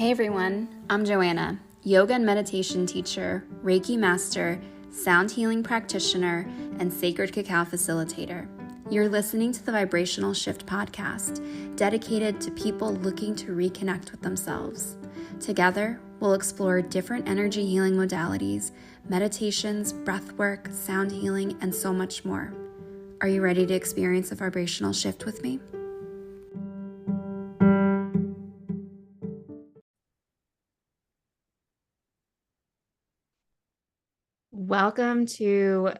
Hey everyone, I'm Johanna, yoga and meditation teacher, Reiki master, sound healing practitioner, and sacred cacao facilitator. You're listening to the Vibrational Shift podcast, dedicated to people looking to reconnect with themselves. Together, we'll explore different energy healing modalities, meditations, breathwork, sound healing, and so much more. Are you ready to experience a vibrational shift with me? Welcome to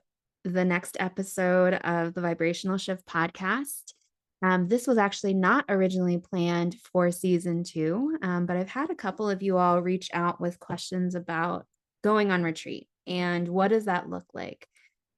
the next episode of the Vibrational Shift podcast. This was actually not originally planned for season 2, but I've had a couple of you all reach out with questions about going on retreat and what does that look like.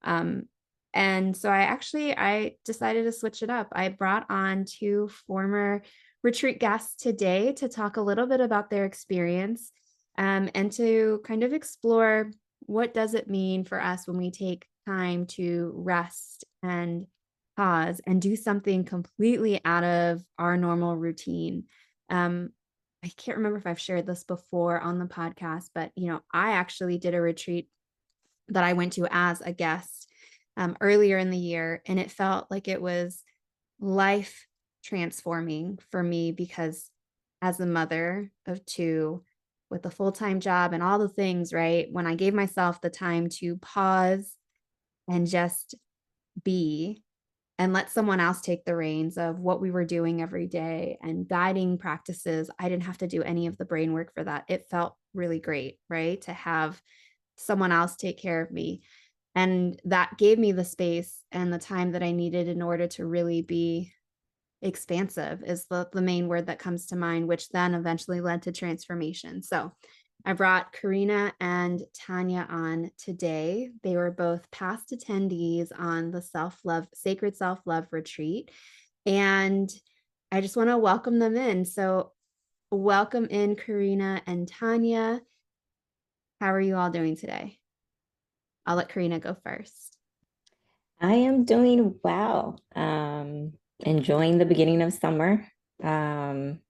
And so I decided to switch it up. I brought on 2 former retreat guests today to talk a little bit about their experience and to kind of explore what does it mean for us when we take time to rest and pause and do something completely out of our normal routine. I can't remember if I've shared this before on the podcast, but I actually did a retreat that I went to as a guest earlier in the year, and it felt like it was life transforming for me because as a mother of 2 with a full-time job and all the things, right? When I gave myself the time to pause and just be and let someone else take the reins of what we were doing every day and guiding practices, I didn't have to do any of the brain work for that. It felt really great, right? To have someone else take care of me. And that gave me the space and the time that I needed in order to really be expansive is the main word that comes to mind, which then eventually led to transformation. So I brought Karina and Tonya on today. They were both past attendees on the sacred self-love retreat. And I just want to welcome them in. So welcome in Karina and Tonya. How are you all doing today? I'll let Karina go first. I am doing well. Enjoying the beginning of summer. Trying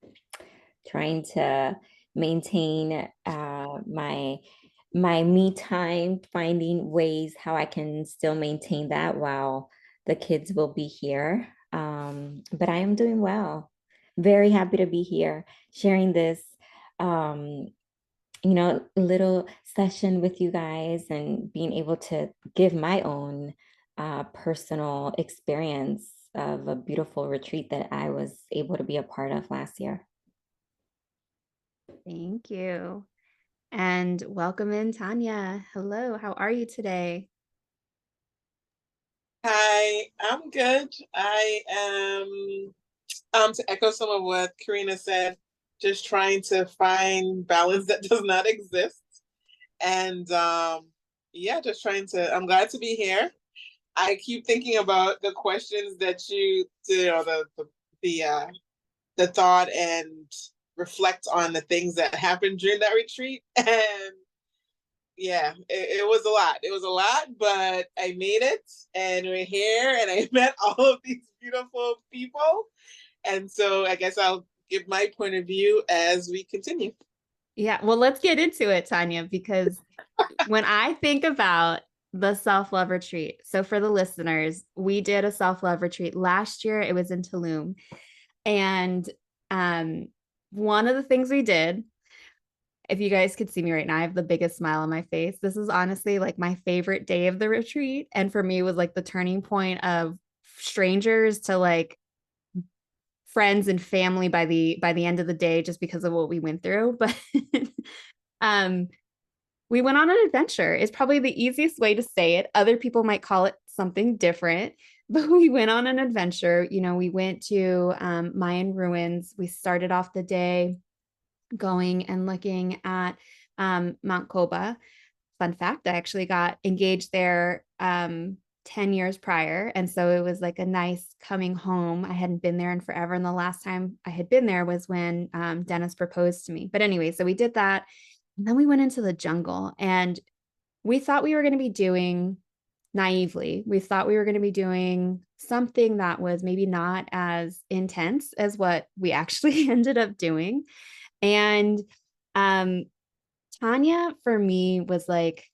to maintain my me time, finding ways how I can still maintain that while the kids will be here. But I am doing well. Very happy to be here sharing this little session with you guys and being able to give my own personal experience of a beautiful retreat that I was able to be a part of last year. Thank you. And welcome in, Tonya. Hello, how are you today? Hi, I'm good. I am, to echo some of what Karina said, just trying to find balance that does not exist. And just trying to, I'm glad to be here. I keep thinking about the questions that the thought and reflect on the things that happened during that retreat. And yeah, it was a lot. It was a lot, but I made it and we're here and I met all of these beautiful people. And so I guess I'll give my point of view as we continue. Yeah, well, let's get into it, Tonya, because when I think about the self-love retreat, so for the listeners, we did a self-love retreat last year. It was in Tulum. And one of the things we did, if you guys could see me right now, I have the biggest smile on my face. This is honestly like my favorite day of the retreat. And for me, it was like the turning point of strangers to like friends and family by the end of the day, just because of what we went through. But we went on an adventure. It's probably the easiest way to say it. Other people might call it something different, but we went on an adventure. We went to Mayan ruins. We started off the day going and looking at Mount Koba. Fun fact, I actually got engaged there 10 years prior. And so it was like a nice coming home. I hadn't been there in forever. And the last time I had been there was when Dennis proposed to me. But anyway, so we did that. And then we went into the jungle and we thought we were going to be doing naively. We thought we were going to be doing something that was maybe not as intense as what we actually ended up doing. And Um, Tonya for me was like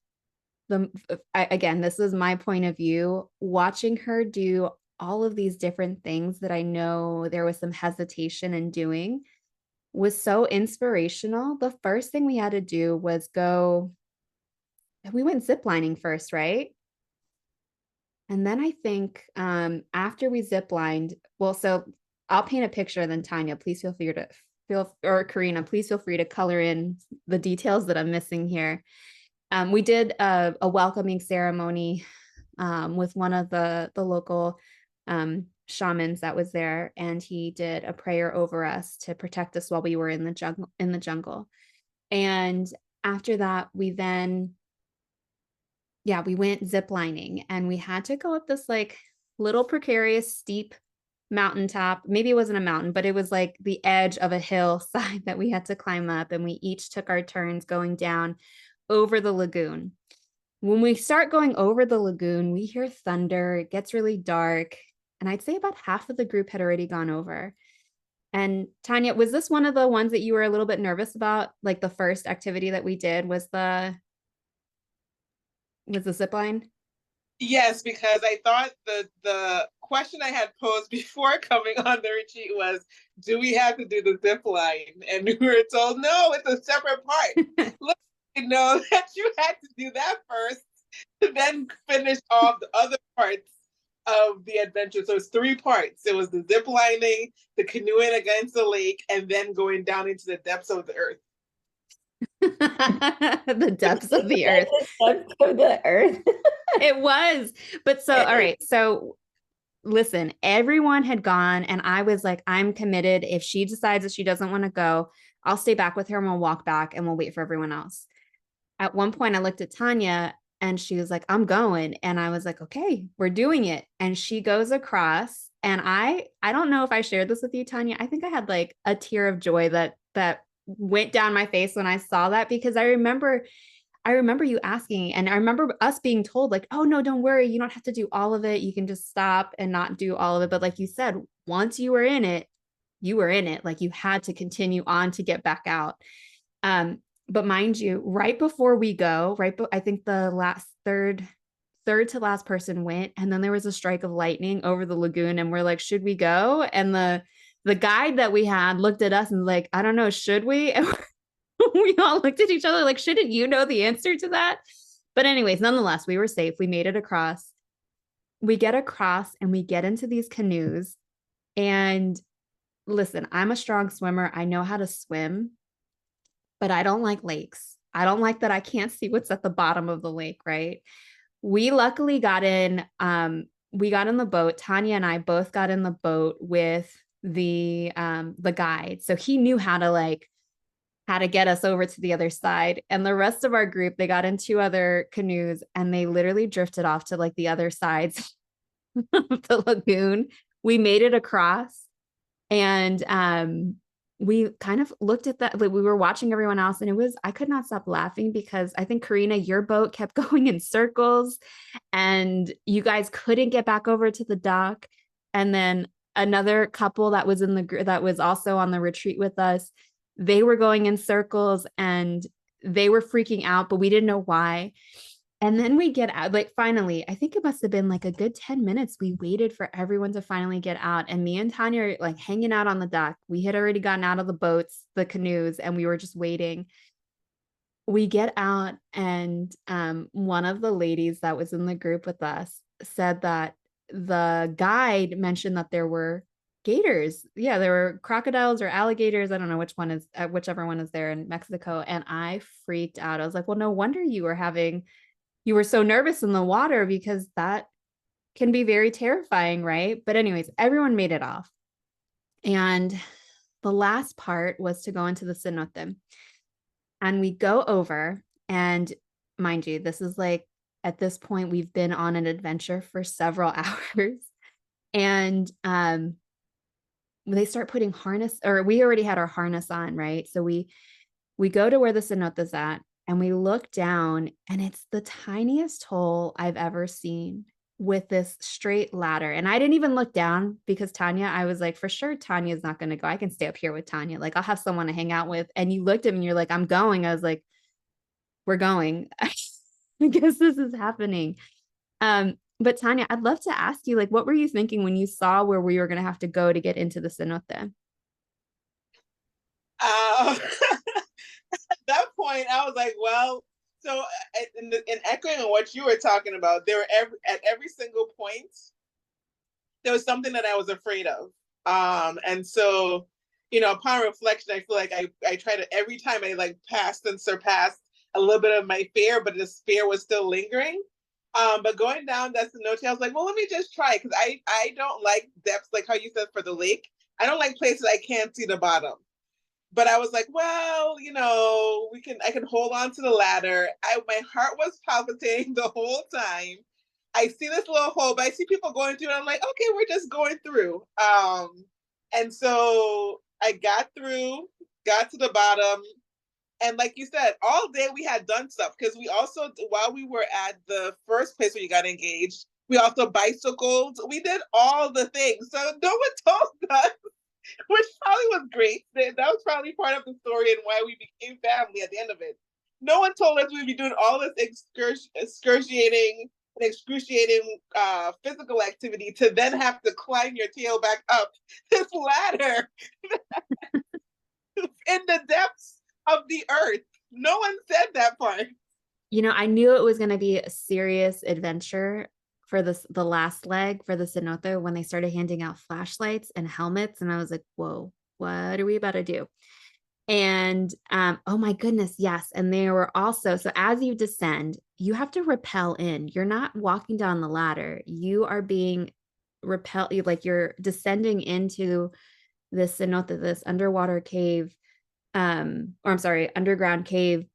again, this is my point of view, watching her do all of these different things that I know there was some hesitation in doing was so inspirational. The first thing we had to do was we went ziplining first, right? And then I think after we ziplined, well, so I'll paint a picture, then Tanya, please feel free to or Karina, please feel free to color in the details that I'm missing here. We did a welcoming ceremony with one of the local shamans that was there, and he did a prayer over us to protect us while we were in the jungle. And after that, we went ziplining, and we had to go up this like little precarious steep mountaintop. Maybe it wasn't a mountain, but it was like the edge of a hillside that we had to climb up, and we each took our turns going down over the lagoon. When we start going over the lagoon, we hear thunder, it gets really dark, and I'd say about half of the group had already gone over. And Tanya, was this one of the ones that you were a little bit nervous about? Like the first activity that we did was the zip line? Yes, because I thought the question I had posed before coming on the retreat was, do we have to do the zip line? And we were told, no, it's a separate part. Look, you know that you had to do that first to then finish off the other parts of the adventure. So it's three parts. It was the zip lining, the canoeing against the lake, and then going down into the depths of the earth. The depths of the earth. The depths of the earth. It was. But so, all right. So listen, everyone had gone, and I was like, I'm committed. If she decides that she doesn't want to go, I'll stay back with her and we'll walk back and we'll wait for everyone else. At one point, I looked at Tanya and she was like, I'm going. And I was like, okay, we're doing it. And she goes across. And I don't know if I shared this with you, Tanya. I think I had like a tear of joy that went down my face when I saw that, because I remember you asking, and I remember us being told like, oh no, don't worry, you don't have to do all of it, you can just stop and not do all of it. But like you said, once you were in it, you were in it. Like you had to continue on to get back out. But mind you, right before we go, I think the last third to last person went, and then there was a strike of lightning over the lagoon, and we're like, should we go? And the guide that we had looked at us and was like, I don't know, should we? And we all looked at each other like, shouldn't you know the answer to that? But anyways, nonetheless, we were safe. We made it across. We get across and we get into these canoes. And listen, I'm a strong swimmer. I know how to swim, but I don't like lakes. I don't like that I can't see what's at the bottom of the lake, right? We luckily got in, we got in the boat. Tanya and I both got in the boat with the guide. So he knew how to get us over to the other side. And the rest of our group, they got in two other canoes and they literally drifted off to like the other sides of the lagoon. We made it across, and we kind of looked at that. Like, we were watching everyone else, and I could not stop laughing because I think, Karina, your boat kept going in circles and you guys couldn't get back over to the dock. And then another couple that was that was also on the retreat with us, they were going in circles and they were freaking out, but we didn't know why. And then we get out, like finally, I think it must have been like a good 10 minutes. We waited for everyone to finally get out. And me and Tanya are like hanging out on the dock. We had already gotten out of the boats, the canoes, and we were just waiting. We get out, and one of the ladies that was in the group with us said that the guide mentioned that there were gators. Yeah, there were crocodiles or alligators. I don't know whichever one is there in Mexico. And I freaked out. I was like, well, no wonder you were so nervous in the water, because that can be very terrifying, right? But anyways, everyone made it off. And the last part was to go into the cenote. And we go over, and mind you, this is like, at this point, we've been on an adventure for several hours. And they start putting we already had our harness on, right? So we go to where the cenote's at, and we look down, and it's the tiniest hole I've ever seen. with this straight ladder. And I didn't even look down because Tonya, I was like, for sure, Tanya's not going to go. I can stay up here with Tonya. Like, I'll have someone to hang out with. And you looked at me and you're like, I'm going. I was like, we're going. I guess this is happening. But Tonya, I'd love to ask you, like, what were you thinking when you saw where we were going to have to go to get into the cenote? Uh, at that point, I was like, well, so in echoing on what you were talking about, there were at every single point, there was something that I was afraid of. And so, upon reflection, I feel like I try to, every time I like passed and surpassed a little bit of my fear, but this fear was still lingering. But going down that cenote, I was like, well, let me just try, because I don't like depths, like how you said for the lake. I don't like places I can't see the bottom. But I was like, well, I can hold on to the ladder. My heart was palpitating the whole time. I see this little hole, but I see people going through, and I'm like, okay, we're just going through. And so I got through, got to the bottom, and like you said, all day we had done stuff, because we also, while we were at the first place where you got engaged, we also bicycled. We did all the things. So no one told us, which probably was great. That was probably part of the story and why we became family at the end of it. No one told us we'd be doing all this excruciating physical activity to then have to climb your tail back up this ladder in the depths of the earth. No one said that part. I knew it was going to be a serious adventure for the last leg for the cenote when they started handing out flashlights and helmets. And I was like, whoa, what are we about to do? And oh my goodness, yes. And they were also, so as you descend, you have to rappel in. You're not walking down the ladder. You are being repelled, like you're descending into this cenote, this underwater cave, or I'm sorry, underground cave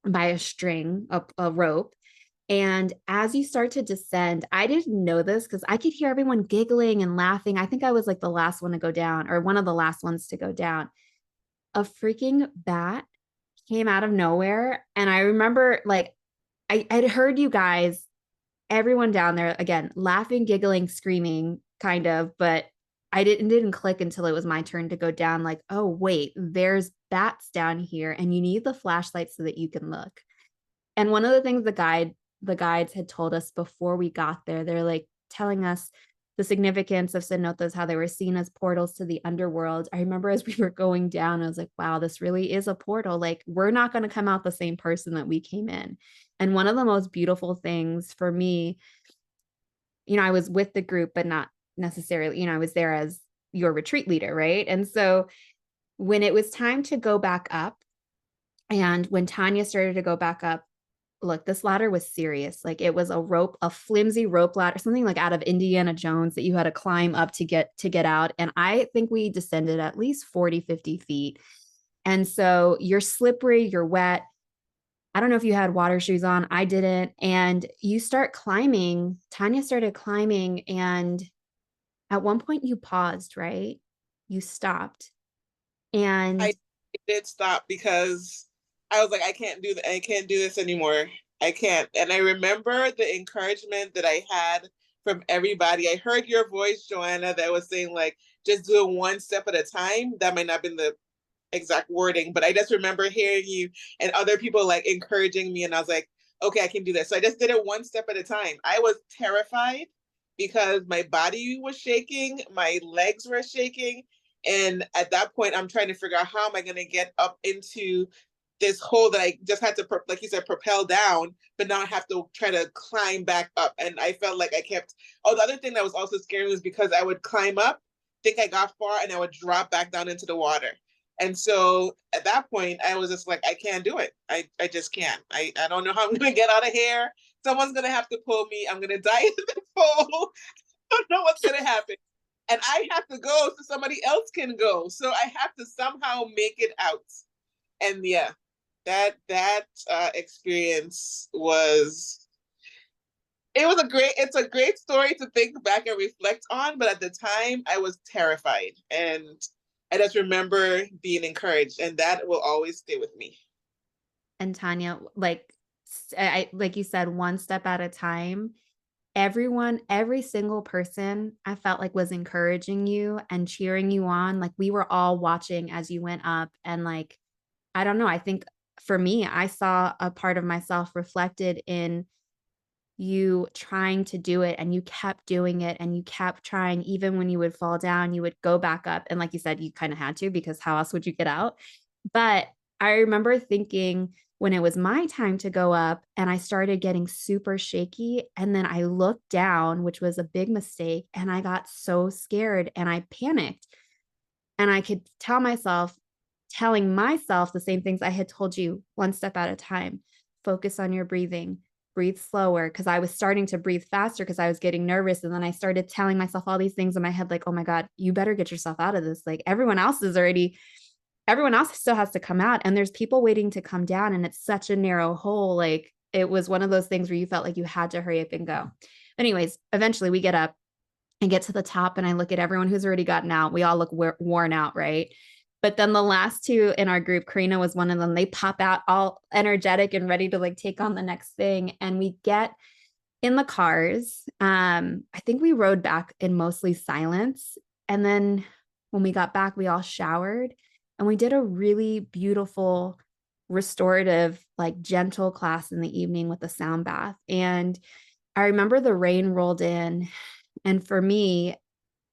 by a string, a rope. And as you start to descend, I didn't know this because I could hear everyone giggling and laughing. I think I was like the last one to go down, or one of the last ones to go down. A freaking bat came out of nowhere. And I remember like I'd heard you guys, everyone down there again, laughing, giggling, screaming, kind of, but I didn't click until it was my turn to go down. Like, oh wait, there's bats down here, and you need the flashlight so that you can look. And one of the things the guides had told us before we got there, they're like telling us the significance of cenotes, how they were seen as portals to the underworld. I remember as we were going down, I was like, wow, this really is a portal. Like, we're not going to come out the same person that we came in. And one of the most beautiful things for me, I was with the group, but not necessarily, I was there as your retreat leader, right? And so when it was time to go back up, and when Tonya started to go back up, look, this ladder was serious. Like, it was a flimsy rope ladder, something like out of Indiana Jones that you had to climb up to get out. And I think we descended at least 40, 50 feet. And so you're slippery, you're wet. I don't know if you had water shoes on. I didn't. And you start climbing. Tonya started climbing. And at one point you paused, right? You stopped. And I did stop because I was like, I can't do that. I can't do this anymore. I can't. And I remember the encouragement that I had from everybody. I heard your voice, Johanna, that was saying like, just do it one step at a time. That might not have been the exact wording, but I just remember hearing you and other people like encouraging me, and I was like, okay, I can do this. So I just did it one step at a time. I was terrified because my body was shaking, my legs were shaking, and at that point I'm trying to figure out how am I going to get up into this hole that I just had to, like you said, propel down, but now I have to try to climb back up. And I felt like I kept, oh, the other thing that was also scary was because I would climb up, think I got far, and I would drop back down into the water. And so at that point, I was just like, I can't do it. I just can't. I don't know how I'm going to get out of here. Someone's going to have to pull me. I'm going to die in the pool. I don't know what's going to happen. And I have to go so somebody else can go. So I have to somehow make it out. And yeah, that experience was, it's a great story to think back and reflect on, but at the time I was terrified, and I just remember being encouraged, and that will always stay with me. Tonya, like you said, one step at a time. every single person I felt like was encouraging you and cheering you on. Like we were all watching as you went up. And like, I don't know, I think for me, I saw a part of myself reflected in you trying to do it, and you kept doing it and you kept trying. Even when you would fall down, you would go back up. And like you said, you kind of had to, because how else would you get out? But I remember thinking when it was my time to go up and I started getting super shaky, and then I looked down, which was a big mistake, and I got so scared and I panicked. And I could tell myself, telling myself the same things I had told you, one step at a time. Focus on your breathing, breathe slower. Cause I was starting to breathe faster because I was getting nervous. And then I started telling myself all these things in my head, like, oh my God, you better get yourself out of this. Like everyone else still has to come out, and there's people waiting to come down. And it's such a narrow hole. Like it was one of those things where you felt like you had to hurry up and go. Anyways, eventually we get up and get to the top, and I look at everyone who's already gotten out. We all look worn out, right? But then the last two in our group, Karina was one of them. They pop out all energetic and ready to like take on the next thing. And we get in the cars. I think we rode back in mostly silence. And then when we got back, we all showered and we did a really beautiful, restorative, like gentle class in the evening with a sound bath. And I remember the rain rolled in. And for me,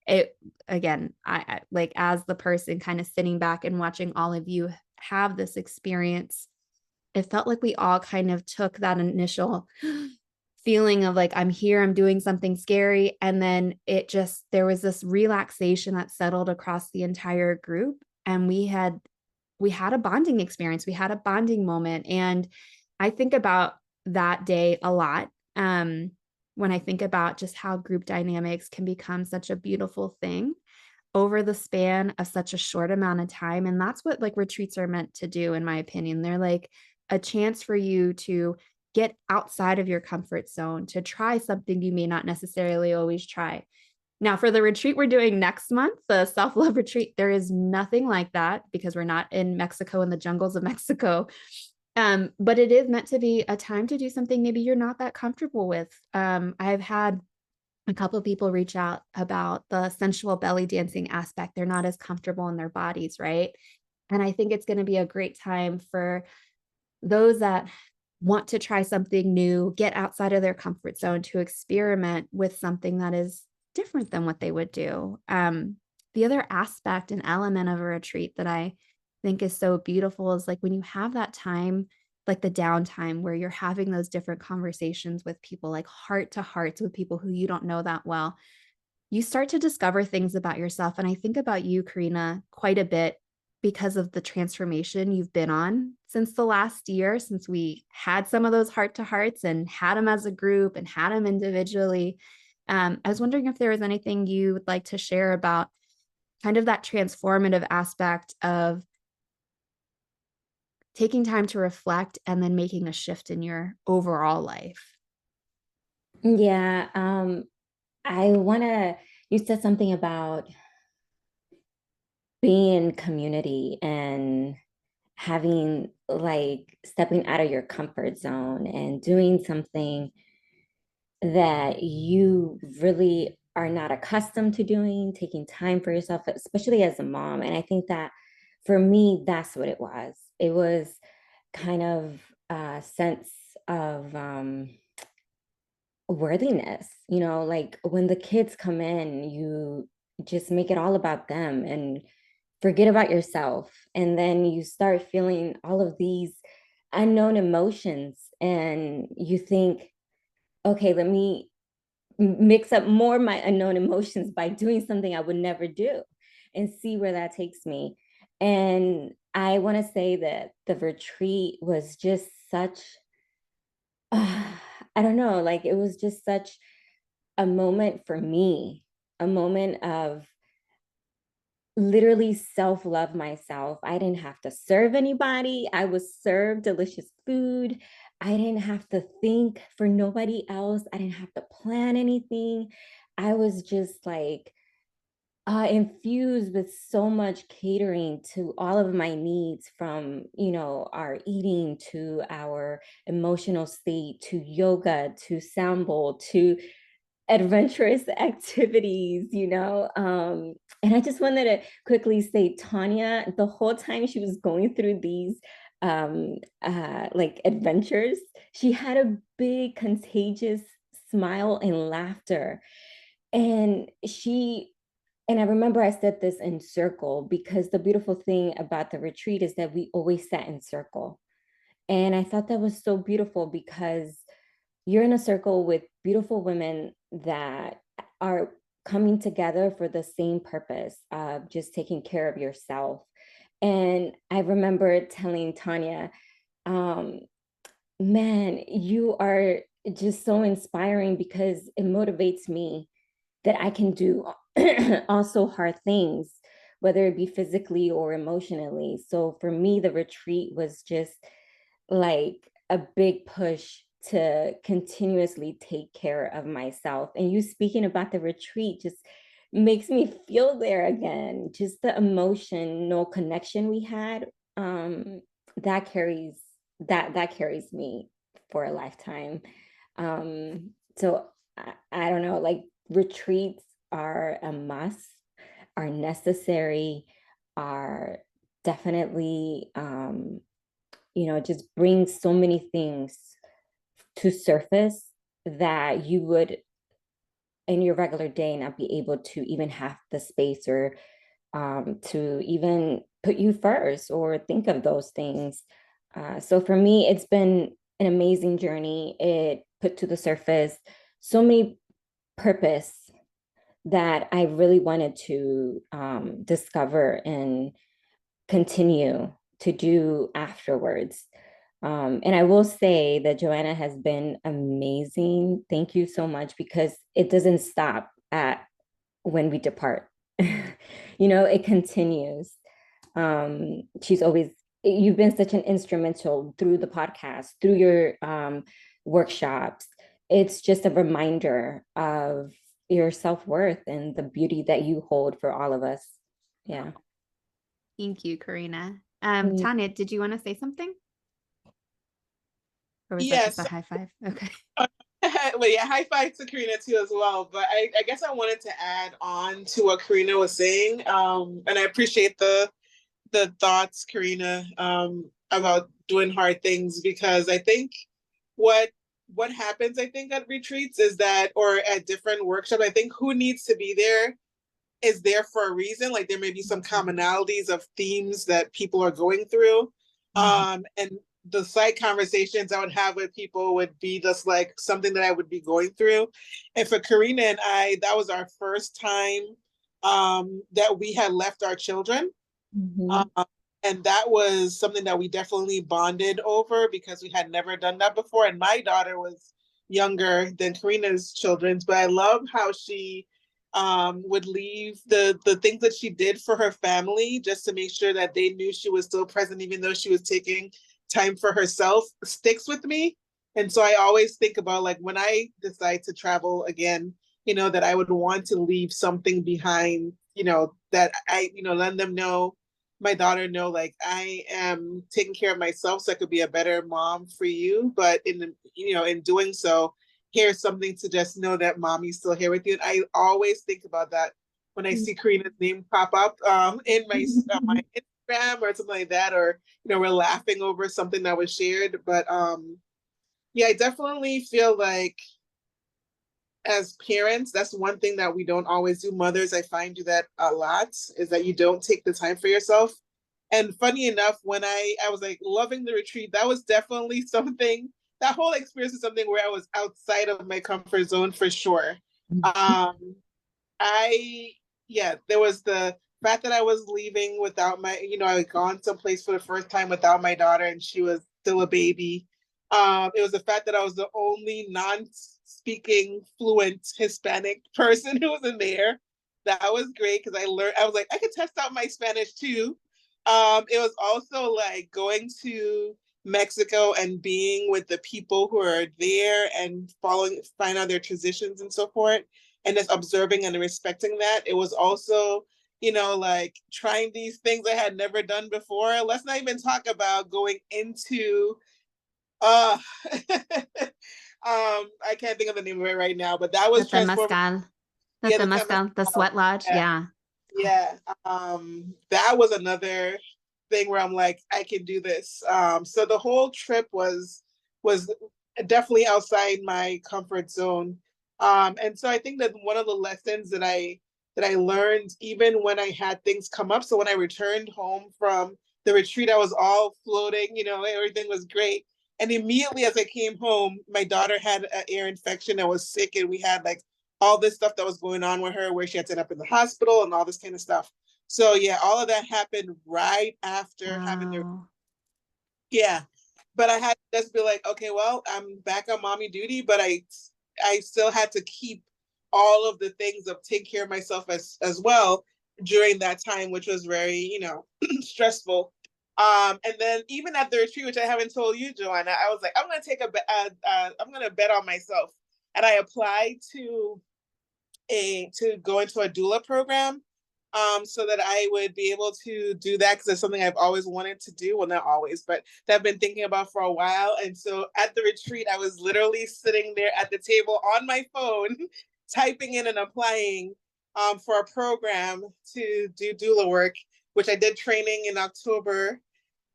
it again, I like, as the person kind of sitting back and watching all of you have this experience, it felt like we all kind of took that initial feeling of like, I'm here, I'm doing something scary. And then there was this relaxation that settled across the entire group. And we had a bonding experience. We had a bonding moment. And I think about that day a lot. When I think about just how group dynamics can become such a beautiful thing over the span of such a short amount of time. And that's what like retreats are meant to do, in my opinion. They're like a chance for you to get outside of your comfort zone, to try something you may not necessarily always try. Now, for the retreat we're doing next month, the self love retreat, there is nothing like that because we're not in Mexico, in the jungles of Mexico. But it is meant to be a time to do something maybe you're not that comfortable with. I've had a couple of people reach out about the sensual belly dancing aspect. They're not as comfortable in their bodies, right? And I think it's going to be a great time for those that want to try something new, get outside of their comfort zone, to experiment with something that is different than what they would do. The other aspect and element of a retreat that I think is so beautiful is like when you have that time, like the downtime where you're having those different conversations with people, like heart to hearts with people who you don't know that well, you start to discover things about yourself. And I think about you, Karina, quite a bit because of the transformation you've been on since the last year, since we had some of those heart to hearts and had them as a group and had them individually. I was wondering if there was anything you would like to share about kind of that transformative aspect of taking time to reflect and then making a shift in your overall life. Yeah, I want to, you said something about being in community and having like stepping out of your comfort zone and doing something that you really are not accustomed to doing, taking time for yourself, especially as a mom. And I think that for me, that's what it was. It was kind of a sense of worthiness, like when the kids come in, you just make it all about them and forget about yourself. And then you start feeling all of these unknown emotions, and you think, okay, let me mix up more of my unknown emotions by doing something I would never do and see where that takes me. And I want to say that the retreat was just such, I don't know, like it was just such a moment for me, a moment of literally self-love myself. I didn't have to serve anybody. I was served delicious food. I didn't have to think for nobody else. I didn't have to plan anything. I was just like infused with so much catering to all of my needs, from our eating to our emotional state to yoga to sound bowl to adventurous activities, you know. And I just wanted to quickly say, Tonya, the whole time she was going through these like adventures, she had a big contagious smile and laughter. And I remember I said this in circle, because the beautiful thing about the retreat is that we always sat in circle. And I thought that was so beautiful, because you're in a circle with beautiful women that are coming together for the same purpose of just taking care of yourself. And I remember telling Tonya, um, man, you are just so inspiring, because it motivates me that I can do also hard things, whether it be physically or emotionally. So for me, the retreat was just like a big push to continuously take care of myself. And you speaking about the retreat just makes me feel there again. Just the emotional connection we had, that carries that carries me for a lifetime. So I don't know, like retreats are a must, are necessary, are definitely just bring so many things to surface that you would in your regular day not be able to even have the space, or to even put you first or think of those things. So for me, it's been an amazing journey. It put to the surface so many purpose that I really wanted to discover and continue to do afterwards. And I will say that Johanna has been amazing. Thank you so much, because it doesn't stop at when we depart. It continues. She's always, you've been such an instrumental through the podcast, through your workshops. It's just a reminder of your self-worth and the beauty that you hold for all of us. Yeah. Thank you, Karina. Mm. Tanya, did you want to say something? Or was that just a Yes. high five? Okay. Well, yeah, high five to Karina too as well. But I guess I wanted to add on to what Karina was saying. And I appreciate the thoughts, Karina, about doing hard things, because I think what what happens, I think, at retreats is that, or at different workshops, I think who needs to be there is there for a reason. Like there may be some commonalities of themes that people are going through. And the side conversations I would have with people would be just like something that I would be going through. And for Karina and I, that was our first time that we had left our children. Mm-hmm. Um, and that was something that we definitely bonded over, because we had never done that before. And my daughter was younger than Karina's children's, but I love how she would leave the things that she did for her family just to make sure that they knew she was still present, even though she was taking time for herself, sticks with me. And so I always think about, like, when I decide to travel again, that I would want to leave something behind, that I, let them know, my daughter know, like, I am taking care of myself so I could be a better mom for you. But in doing so, here's something to just know that mommy's still here with you. And I always think about that when I see Karina's name pop up in my Instagram or something like that, or we're laughing over something that was shared. But yeah, I definitely feel like as parents, that's one thing that we don't always do. Mothers, I find you that a lot, is that you don't take the time for yourself. And funny enough, when I was like loving the retreat, that was definitely something, that whole experience is something where I was outside of my comfort zone for sure. Um, I yeah, there was the fact that I was leaving without my, I had gone someplace for the first time without my daughter and she was still a baby. It was the fact that I was the only non-speaking fluent Hispanic person who was in there. That was great because I was like, I could test out my Spanish too. It was also like going to Mexico and being with the people who are there and find out their traditions and so forth, and just observing and respecting that. It was also, like trying these things I had never done before. Let's not even talk about going into uh I can't think of the name of it right now, but that was That the transformative. mescal, that Yeah, the the Tempest. mescal, the sweat lodge. Yeah, Yeah. yeah. That was another thing where I'm like, I can do this. So the whole trip was definitely outside my comfort zone. And so I think that one of the lessons that I learned, even when I had things come up. So when I returned home from the retreat, I was all floating, you know, everything was great. And immediately as I came home, my daughter had an ear infection and was sick, and we had like all this stuff that was going on with her, where she had to end up in the hospital and all this kind of stuff. So yeah, all of that happened right after having the Wow. yeah. But I had to just be like, okay, well, I'm back on mommy duty, but I still had to keep all of the things of take care of myself as well during that time, which was very, you know, stressful. And then even at the retreat, which I haven't told you, Johanna, I was like, I'm gonna take I'm gonna bet on myself, and I applied to go into a doula program, so that I would be able to do that, because it's something I've always wanted to do. Well, not always, but that I've been thinking about for a while. And so at the retreat, I was literally sitting there at the table on my phone, typing in and applying for a program to do doula work, which I did training in October,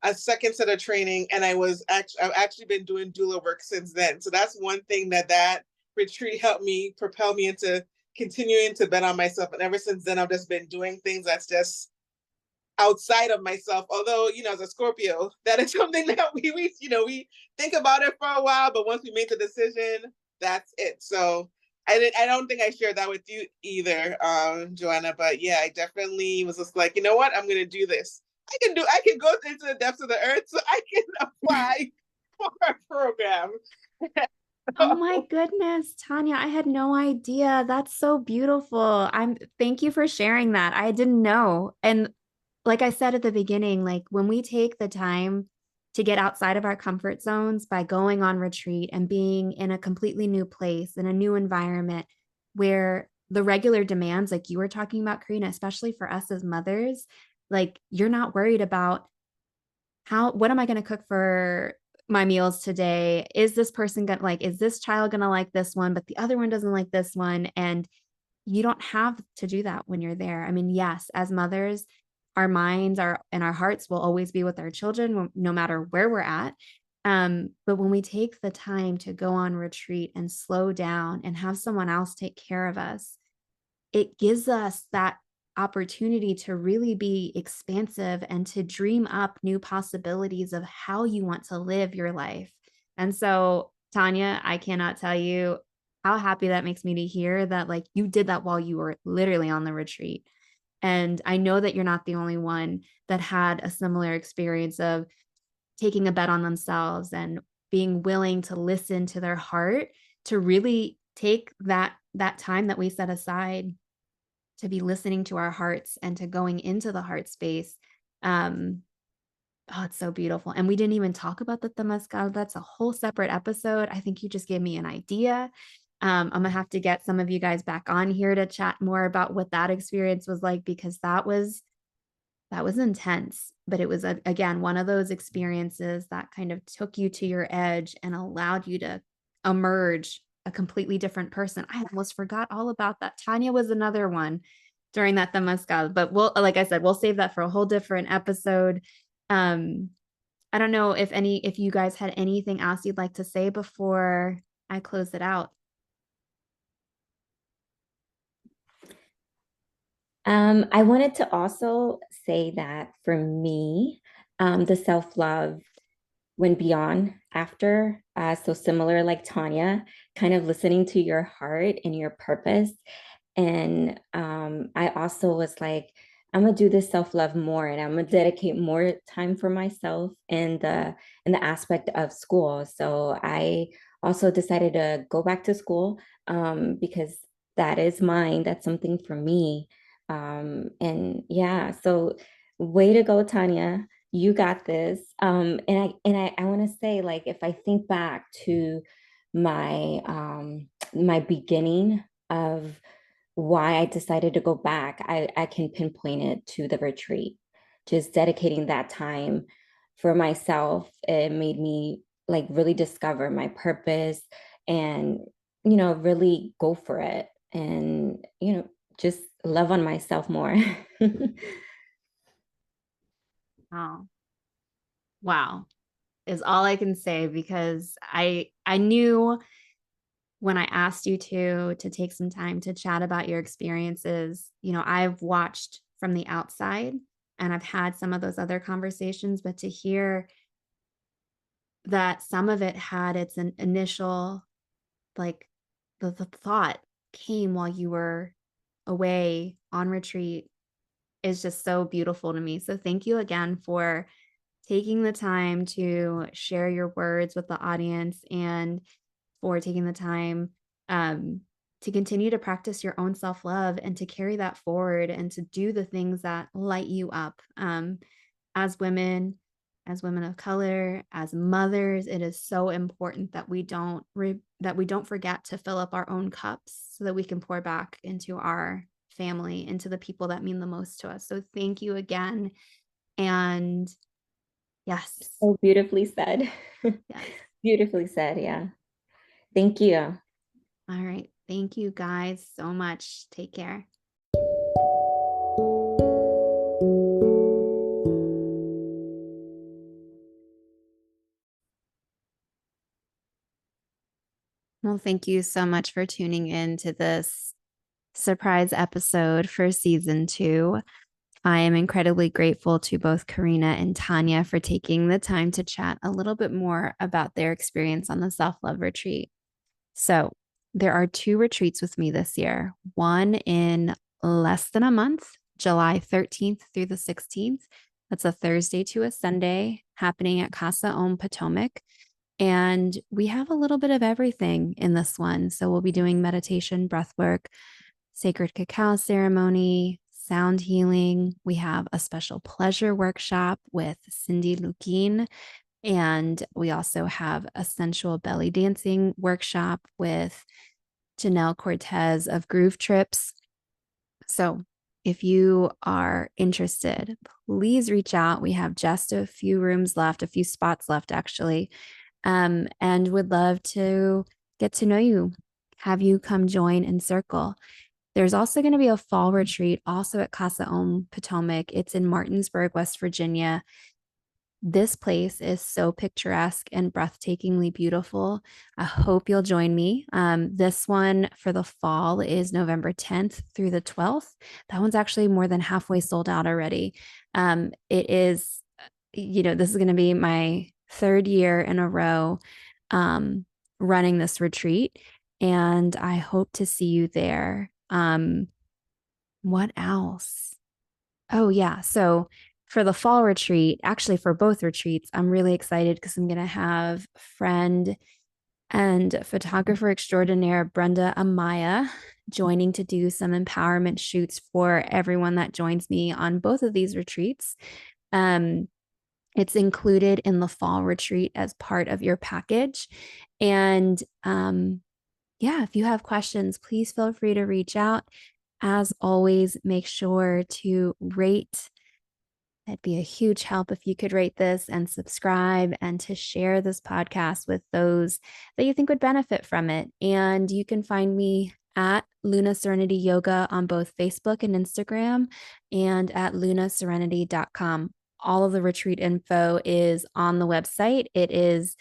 a second set of training, and I've actually been doing doula work since then. So that's one thing that retreat helped me propel me into continuing to bet on myself. And ever since then, I've just been doing things that's just outside of myself. Although, you know, as a Scorpio, that is something that we think about it for a while, but once we make the decision, that's it. So I don't think I shared that with you either, Joanna. But yeah, I definitely was just like, you know what, I'm gonna do this. I can go into the depths of the earth, so I can apply for a program. Oh my goodness, Tonya, I had no idea. That's so beautiful. Thank you for sharing that. I didn't know. And like I said at the beginning, like when we take the time to get outside of our comfort zones by going on retreat and being in a completely new place, in a new environment where the regular demands, like you were talking about, Karina, especially for us as mothers, like you're not worried about what am I going to cook for my meals today? Is this person going to like, is this child going to like this one, but the other one doesn't like this one? And you don't have to do that when you're there. I mean, yes, as mothers, our minds are and our hearts will always be with our children, no matter where we're at. But when we take the time to go on retreat and slow down and have someone else take care of us, it gives us that opportunity to really be expansive and to dream up new possibilities of how you want to live your life. And so, Tonya, I cannot tell you how happy that makes me to hear that like you did that while you were literally on the retreat. And I know that you're not the only one that had a similar experience of taking a bet on themselves and being willing to listen to their heart, to really take that time that we set aside to be listening to our hearts and to going into the heart space. Um, oh, it's so beautiful. And we didn't even talk about the temazcal. That's a whole separate episode. I think you just gave me an idea. I'm gonna have to get some of you guys back on here to chat more about what that experience was like, because that was intense, but it was again one of those experiences that kind of took you to your edge and allowed you to emerge a completely different person. I almost forgot all about that. Tonya was another one during that temazcal, but like I said, we'll save that for a whole different episode. Um, I don't know if you guys had anything else you'd like to say before I close it out. I wanted to also say that for me, the self-love went beyond after. So similar like Tonya, kind of listening to your heart and your purpose. And I also was like, I'm gonna do this self-love more, and I'm gonna dedicate more time for myself in the aspect of school. So I also decided to go back to school, because that is mine. That's something for me. And yeah, so way to go, Tonya. You got this. I want to say, like, if I think back to my beginning of why I decided to go back, I can pinpoint it to the retreat. Just dedicating that time for myself, it made me like really discover my purpose and, really go for it and, just love on myself more. Oh, wow is all I can say, because I knew when I asked you to take some time to chat about your experiences. I've watched from the outside and I've had some of those other conversations, but to hear that some of it had its an initial, like, the thought came while you were away on retreat is just so beautiful to me. So thank you again for taking the time to share your words with the audience, and for taking the time um, to continue to practice your own self love and to carry that forward and to do the things that light you up. As women, as women of color, as mothers, it is so important that we don't forget to fill up our own cups so that we can pour back into our family, into the people that mean the most to us. So thank you again. And yes, So beautifully said. yes. Beautifully said. Yeah. Thank you. All right. Thank you guys so much. Take care. Well, thank you so much for tuning in to this surprise episode for season 2. I am incredibly grateful to both Karina and Tonya for taking the time to chat a little bit more about their experience on the self love retreat. So, there are 2 retreats with me this year, one in less than a month, July 13th through the 16th. That's a Thursday to a Sunday, happening at Casa Om Potomac. And we have a little bit of everything in this one. So we'll be doing meditation, breath work, sacred cacao ceremony, sound healing. We have a special pleasure workshop with Cindy Lukin. And we also have a sensual belly dancing workshop with Janelle Cortez of Groove Trips. So if you are interested, please reach out. We have just a few rooms left, a few spots left, actually, and would love to get to know you, have you come join and circle. There's also going to be a fall retreat also at Casa Om Potomac. It's in Martinsburg, West Virginia. This place is so picturesque and breathtakingly beautiful. I hope you'll join me. This one for the fall is November 10th through the 12th. That one's actually more than halfway sold out already. It is, this is going to be my 3rd year in a row running this retreat, and I hope to see you there. What else? Oh, yeah. So for the fall retreat, actually for both retreats, I'm really excited because I'm going to have friend and photographer extraordinaire Brenda Amaya joining to do some empowerment shoots for everyone that joins me on both of these retreats. It's included in the fall retreat as part of your package. And yeah, if you have questions, please feel free to reach out. As always, make sure to rate. That'd be a huge help if you could rate this and subscribe, and to share this podcast with those that you think would benefit from it. And you can find me at Luna Serenity Yoga on both Facebook and Instagram, and at lunaserenity.com. All of the retreat info is on the website. It is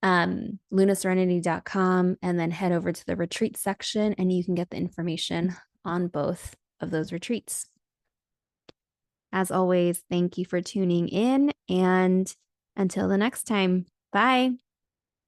lunaserenity.com, and then head over to the retreat section and you can get the information on both of those retreats. As always, thank you for tuning in, and until the next time, bye.